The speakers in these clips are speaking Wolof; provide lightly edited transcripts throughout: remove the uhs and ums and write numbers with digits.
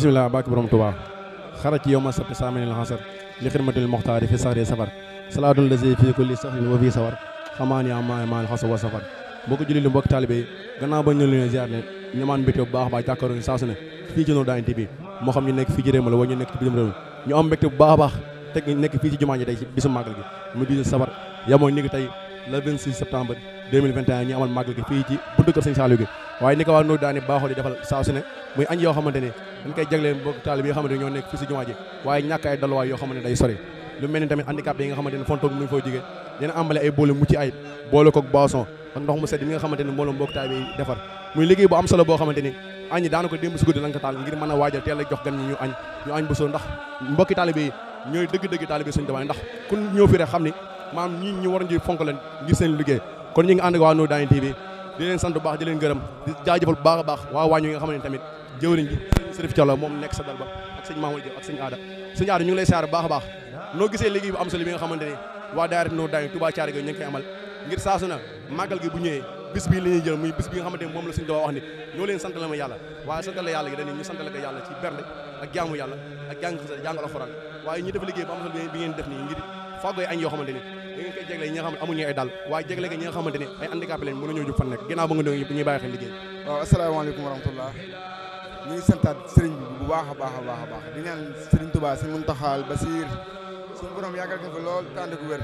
bisimilah bàkki borom Tuubaa xara ci yow ma sabti saaminil xasar li xidmatil moxtaari fi saxri safar salaatul lazi fii kulli saxrin wa fii safar xamaani amaay maal xasa wa safar mbokk julli li mbokk taalibe yi gannaaw ba ñu leen ziar ne ñamaan mbégte bu baax a baax jàkkaaroo saa su ne fii ci Nour Daahine TV moo xam ñu nekk fii ci réew mi la wala ñu nekk ci bitim réew ñu am mbégte bu baax a baax teg nekk fii ci jumaa ji tey ci bisu màggal gi mu di safar yamoo ni ngi tey le 26 septembre 2021 ñu amal màggal gi fii ci buntu kër Sëñ Saliou gi waaye ni ko waa Nour Daahine baaxoo di defal saa su ne muy añ yoo xamante ne dañ koy jagleen mbokk taalibe yi nga xamante ne ñoo nekk fii si jumaa ji waaye ñàkk ay daluwaay yoo xamante ne day sori lu mel ni tamit handicap yi nga xamante ne fontoog mu ngi foo jógee dina ambale ay boole mucc ayib boole koog boisson ak ndox mu sedd mi nga xamante ne moo la mbokk taalibe yi defar muy liggéey bu am solo boo xamante ni añi daana ko démb si guddi lañ ko taal ngir mën a waajal teel a jox gan ñi ñu añ bu soo ndax mbokki taalibe yi ñooy dëgg-dëgg taalibe Sëñ Tuubaa ndax ku ñëw fi rek xam ni maam ñi ñu war a fonk leen ngir seen liggéey kon ñu ngi ànd ak waa Nour Daahine TV di leen sant bu baax di leen gërëm di jaajëfal bu baax a baax waa waañu yi nga xamante ne tamit jëwriñ ji Sërif Thiolo moom nekk sa dal ba ak sëñ Mamadou Diop ak sëñ Aada ñu ngi lay siyaar bu baax a baax noo gisee liggéey bu am solo bi nga xamante ne waa daayira Nour Daahine Touba Thiaré ñu ngi koy amal ngir saasu na màggal gi bu ñëwee bis bii la ñuy jël muy bis bi nga xamante ne moom la Sëñ Tuubaa wax ni ñoo leen sant la ma yàlla waaye sant la yàlla gi dañu ñu sant la ko yàlla ci bernde ak jaamu yàlla ak jàng xasida jàng alxuraan waaye ñu def liggéey bu am solo bi ngeen def nii ngir fàggooy añ yoo xamante ni da ngeen koy jégle ñi nga xam ne amuñu ay dal waaye jégle ko ñi nga xamante ni ay handicapé leen mën nañoo jóg fan nekk ginnaaw ba nga ñuy bàyyi xel liggéey waaw asalaamaaleykum wa rahmatullah ñu ngi santaat sëriñ bi bu baax a baax a baax a baax di ñaan sëriñ Tuubaa Sëriñ Muntaxal Basiir suñu borom yàggal ko fi lool tànd ku wér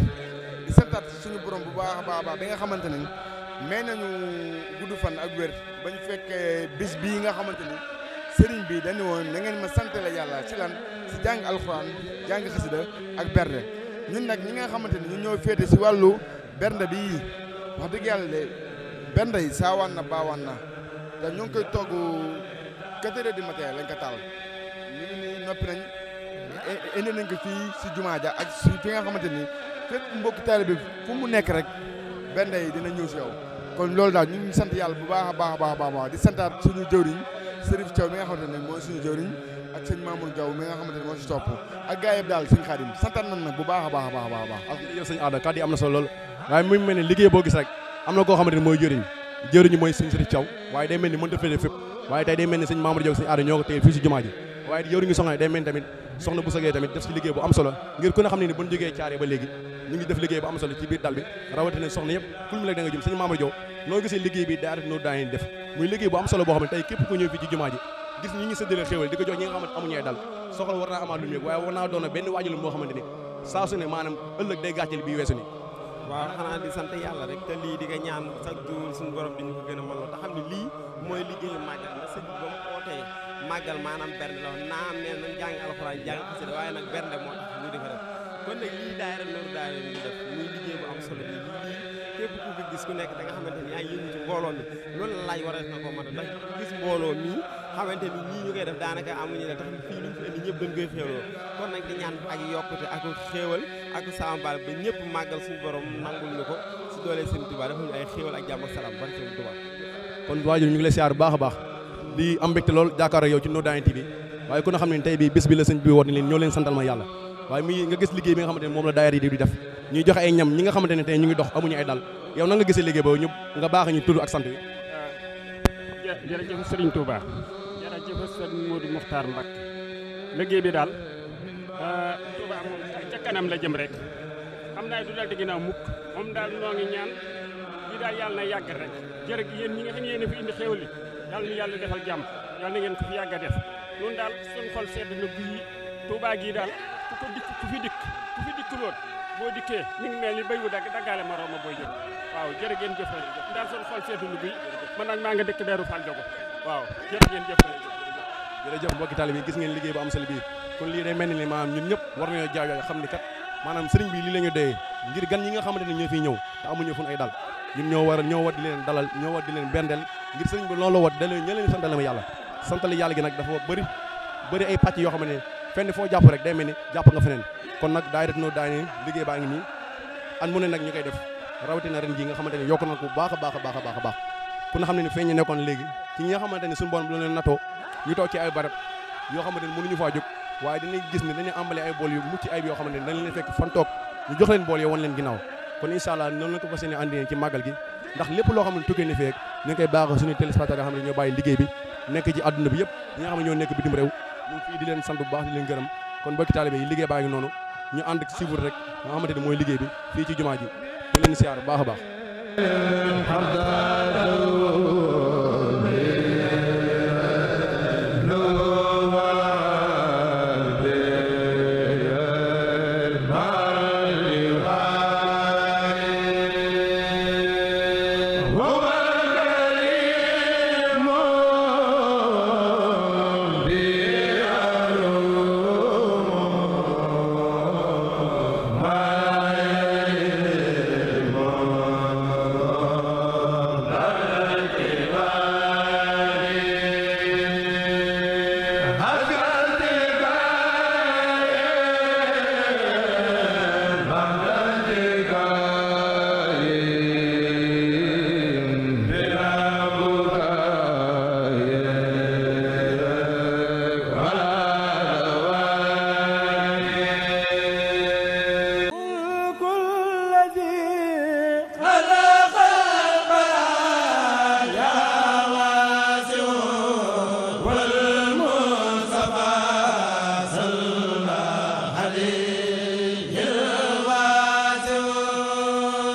di santaat suñu borom bu baax a baax a baax bi nga xamante ni may nañu gudd fan ak wér bañ fekkee bis bii nga xamante ni sëriñ bi dañu woon na ngeen ma santale yàlla ci lan si jàng alxuraan jàng xasida ak bernde ñun nag ñi nga xamante ni ñun ñoo féete si wàllu bernde bi wax dëgg yàlla de bernde yi saawaan na baawaan na te ñu ngi koy togg 4 heures du matin lañ ko taal ñu ngi nii noppi nañ indi nañ ko fii si jumaa ja ak si fi nga xamante ni fépp mbokki taalibe bi fu mu nekk rek bernde yi dina ñëw si yow kon loolu daal ñu ngi sant yàlla bu baax a baax a baax a baax di santaat suñu jëwriñ Sërif Thiaw mi nga xamante ne mooy suñu jëwriñ ak sëñ Mamour Diaw mi nga xamante ne moo si topp ak gars yëpp daal sëñ Xaadim santaat nañ nag bu baax a baax a baax a baax jërëjëf sëñ Aada kàddu yi am na solo loolu waaye muy mel ne liggéey boo gis rek am na koo xamante ne mooy jëriñ mooy sëñ Sërif Thiaw waaye day mel ni mën defee fépp waaye tey day mel ni sëñ Mamour Diaw sëñ Aada ñoo ko téye fii si jumaa ji waaye jëwriñu soxna day mel ni tamit soxna bu sëgee tamit def si liggéey bu am solo ngir ku ne xam ne ni bu ñu jógee Thiaré ba léegi ñu ngi def liggéey bu am solo ci biir dal bi rawatina soxna yëpp ku mu lekk da nga jëm sëñ Mamour Diaw noo gisee liggéey bi daayira Nour Daahine def muy liggéey bu am solo boo xam ne tey képp ku ñëw fii ci jumaa ji gis ñi ngi séddale xéewal di ko jox ñi nga xamante amuñu ay dal soxla war naa amaat lu ñu waaye war naa doon benn waajal moo xamante ni saa su ne maanaam ëllëg day gàcceel bii weesu ni waaw xanaa di sant yàlla rek te lii di nga ñaan chaque jour suñu borom di ñu ko gën a mënoo te xam ne lii mooy liggéeyu màggal na sëñ bi ba mu ootee màggal maanaam bernde la wax naam ne nañ jàng alxuraan jàng xasida waaye nag bernde moo tax ñu di ko def kon nag lii daayira Nour Daahine ñu def muy liggéey bu am solo bi lii képp ku ko gis ku nekk da nga xamante ni ay yëngu ci mbooloo mi loolu la laaj war a na ko mën a ndax gis mbooloo mii xamante ni ñii ñu koy def daanaka amuñu la tax fii luñ fi indi ñëpp dañ koy xéewloo kon nag di ñaan ak yokkute ak xéewal ak sambal ba ñëpp màggal suñu borom nangul ñu ko si doolee Sëñ Tuubaa dafa ñu ay xéewal ak jàmm ak salaam barke Sëñ Tuubaa kon waajur ñu ngi lay siyaar bu baax a baax di am mbégte lool jàkkaar ak yow ci Nour Daahine TV waaye ku na xam ne tey bi bis bi la sëñ bi woot ni leen ñoo leen santal ma yàlla waaye muy nga gis liggéey bi nga xamante ne moom la daayira yi di def ñuy joxe ay ñam ñi nga xamante ne tey ñu ngi dox amuñu ay dal yow nan nga gisee liggéey boobu ñu nga baax ñu tudd ak sant wi jërëjëf Serigne Touba jërëjëf Serigne Modou Mokhtar Mbacké liggéey bi daal Touba moom ca kanam la jëm rek xam naa du dal di ginnaaw mukk moom daal noo ngi ñaan lii daal yàlla na yàgg rek jërëjëf yéen ñi nga xam ne yéen a fi indi xéewal yi yàlla na yàlla defal jàmm yàlla na ngeen ko fi yàgg a def noonu daal suñ xol sedd na guy Touba gii daal ku fi dikk lool boo dikkee mi ngi mel ni béy wu daggaale moroom ma booy jëm waaw jërë ngeen jëf daal suñ xol sedd na guy man nag maa nga dëkk Daaru Fall Jogo waaw jërë ngeen jëf jërëjëf mbokki taalibe yi gis ngeen liggéey bu am solo bii kon lii day mel ni maanaam ñun ñëpp war nañoo jaaw xam ni kat maanaam sëriñ bi lii la ñu doyee ngir gan ñi nga xamante ne ñoo fiy ñëw te amuñu fun ay dal ñun ñoo war di leen dalal ñoo war di leen bendel ngir sëriñ bi loolu la wat dalee ña leen santale ma yàlla santale yàlla gi nag dafa bëri ay pàcc yoo xam ne fenn foo jàpp rek day mel ni jàpp nga feneen kon nag daayira Nour Daahine liggéey baa ngi nii at mu ne nag ñu koy def rawatina ren ji nga xamante ne yokk na ko bu baax a baax a baax a baax a baax ku na xam ne ni feeñ ñu nekkoon léegi ci ñi nga xamante ne suñu borom lu leen natoo ñu toog ci ay barab yoo xamante ne mënuñu faa jóg waaye dinañ gis ne dañuy ambale ay bool yu mucc ayib yoo xamante ne dañ leen fekk fan toog ñu jox leen bool yoo wan leen ginnaaw kon incha allah noonu la ko fas yéene andi ci màggal gi ndax lépp loo xam ne tukkee ni feek ñu ngi koy baaxoo suñu téléspectateurs yoo xam ne ñoo bàyyi liggéey bi nekk ci àdduna bi yëpp ñi nga xam ne ñoo nekk bitim réew ñu ngi fii di leen sant bu baax di leen gërëm kon mbokki taalibe yi liggéey baa ngi noonu ñu ànd ak suivre rek nga xamante ne mooy liggéey bi fii ci jumaa ji di leen siyaar bu baax a baax